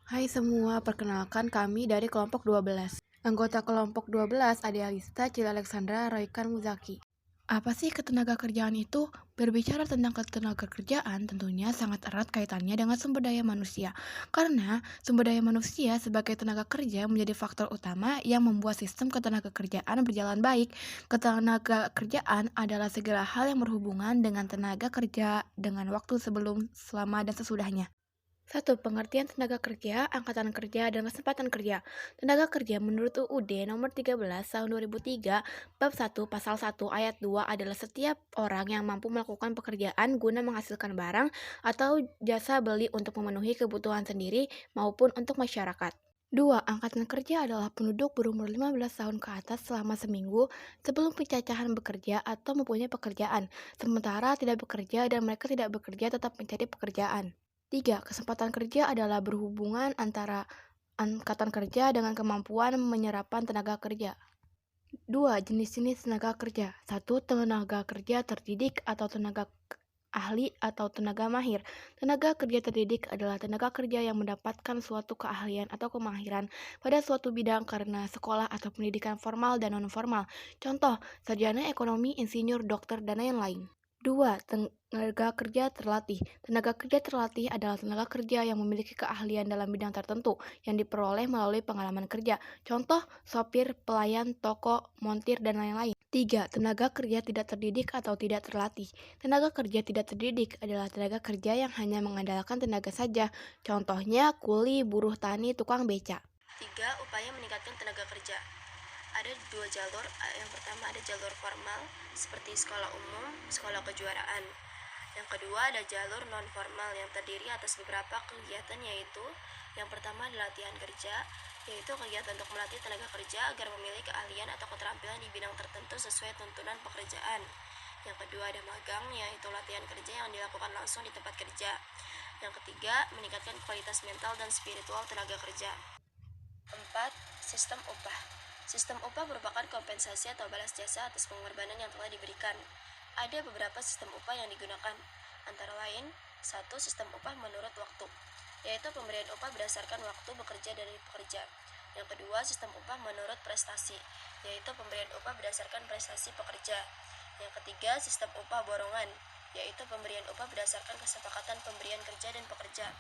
Hai semua, perkenalkan kami dari kelompok 12. Anggota kelompok 12 ada Alista, Cila Alexandra, Roykan Muzaki. Apa sih ketenagakerjaan itu? Berbicara tentang ketenagakerjaan tentunya sangat erat kaitannya dengan sumber daya manusia. Karena sumber daya manusia sebagai tenaga kerja menjadi faktor utama yang membuat sistem ketenagakerjaan berjalan baik. Ketenagakerjaan adalah segala hal yang berhubungan dengan tenaga kerja dengan waktu sebelum, selama, dan sesudahnya. 1. Pengertian tenaga kerja, angkatan kerja, dan kesempatan kerja. Tenaga kerja menurut UUD nomor 13 tahun 2003, bab 1 pasal 1 ayat 2 adalah setiap orang yang mampu melakukan pekerjaan guna menghasilkan barang atau jasa beli untuk memenuhi kebutuhan sendiri maupun untuk masyarakat. 2. Angkatan kerja adalah penduduk berumur 15 tahun ke atas selama seminggu sebelum pencacahan bekerja atau mempunyai pekerjaan, sementara tidak bekerja dan mereka tidak bekerja tetap mencari pekerjaan. 3. Kesempatan kerja adalah berhubungan antara angkatan kerja dengan kemampuan menyerapan tenaga kerja. 2. Jenis-jenis tenaga kerja. 1. Tenaga kerja terdidik atau tenaga ahli atau tenaga mahir. Tenaga kerja terdidik adalah tenaga kerja yang mendapatkan suatu keahlian atau kemahiran pada suatu bidang karena sekolah atau pendidikan formal dan non-formal. Contoh, sarjana ekonomi, insinyur, dokter, dan lain-lain. 2. Tenaga kerja terlatih. Tenaga kerja terlatih adalah tenaga kerja yang memiliki keahlian dalam bidang tertentu yang diperoleh melalui pengalaman kerja. Contoh, sopir, pelayan, toko, montir, dan lain-lain. 3. Tenaga kerja tidak terdidik atau tidak terlatih. Tenaga kerja tidak terdidik adalah tenaga kerja yang hanya mengandalkan tenaga saja. Contohnya, kuli, buruh tani, tukang beca. 3. Upaya meningkatkan tenaga kerja. Ada dua jalur. Yang pertama ada jalur formal seperti sekolah umum, sekolah kejuaraan. Yang kedua ada jalur non formal yang terdiri atas beberapa kegiatan, yaitu yang pertama adalah latihan kerja, yaitu kegiatan untuk melatih tenaga kerja agar memiliki keahlian atau keterampilan di bidang tertentu sesuai tuntunan pekerjaan. Yang kedua ada magang, yaitu latihan kerja yang dilakukan langsung di tempat kerja. Yang ketiga, meningkatkan kualitas mental dan spiritual tenaga kerja. 4. Sistem upah. Sistem upah merupakan kompensasi atau balas jasa atas pengorbanan yang telah diberikan. Ada beberapa sistem upah yang digunakan, antara lain 1. Sistem upah menurut waktu, yaitu pemberian upah berdasarkan waktu bekerja dari pekerja. Yang kedua, sistem upah menurut prestasi, yaitu pemberian upah berdasarkan prestasi pekerja. Yang ketiga, sistem upah borongan, yaitu pemberian upah berdasarkan kesepakatan pemberian kerja dan pekerja.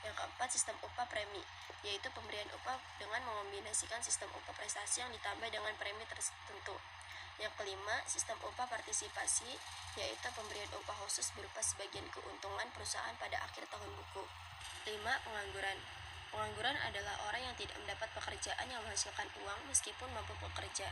Yang keempat, sistem upah premi, yaitu pemberian upah dengan mengombinasikan sistem upah prestasi yang ditambah dengan premi tertentu. Yang kelima, sistem upah partisipasi, yaitu pemberian upah khusus berupa sebagian keuntungan perusahaan pada akhir tahun buku. 5. Pengangguran. Pengangguran adalah orang yang tidak mendapat pekerjaan yang menghasilkan uang meskipun mampu bekerja.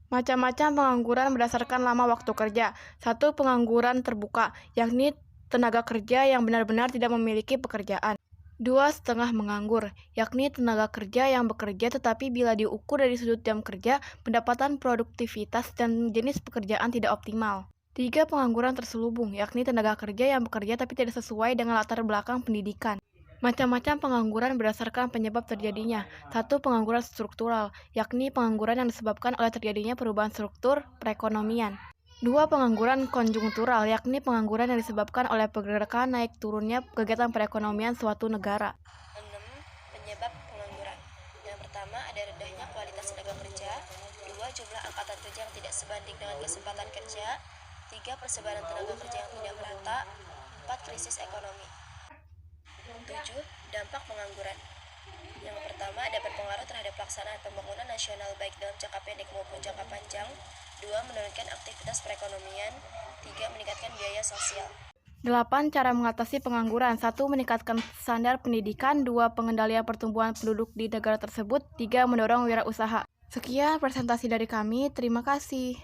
Macam-macam pengangguran berdasarkan lama waktu kerja. 1. Pengangguran terbuka, yakni tenaga kerja yang benar-benar tidak memiliki pekerjaan. 2. Setengah menganggur, yakni tenaga kerja yang bekerja tetapi bila diukur dari sudut jam kerja, pendapatan, produktivitas, dan jenis pekerjaan tidak optimal. 3. Pengangguran terselubung, yakni tenaga kerja yang bekerja tapi tidak sesuai dengan latar belakang pendidikan. Macam-macam pengangguran berdasarkan penyebab terjadinya. 1. Pengangguran struktural, yakni pengangguran yang disebabkan oleh terjadinya perubahan struktur perekonomian. 2. Pengangguran konjungtural, yakni pengangguran yang disebabkan oleh pergerakan naik turunnya kegiatan perekonomian suatu negara. 6. Penyebab pengangguran. Yang pertama ada rendahnya kualitas tenaga kerja. 2. Jumlah angkatan kerja yang tidak sebanding dengan kesempatan kerja. 3. Persebaran tenaga kerja yang tidak merata. 4. Krisis ekonomi. 7. Dampak pengangguran. Yang pertama dapat berpengaruh terhadap pelaksanaan pembangunan nasional baik dalam jangka pendek maupun jangka panjang. 2. Menurunkan aktivitas perekonomian. 3. Meningkatkan biaya sosial. 8. Cara mengatasi pengangguran. 1. Meningkatkan standar pendidikan. 2. Pengendalian pertumbuhan penduduk di negara tersebut. 3. Mendorong wirausaha. Sekian presentasi dari kami. Terima kasih.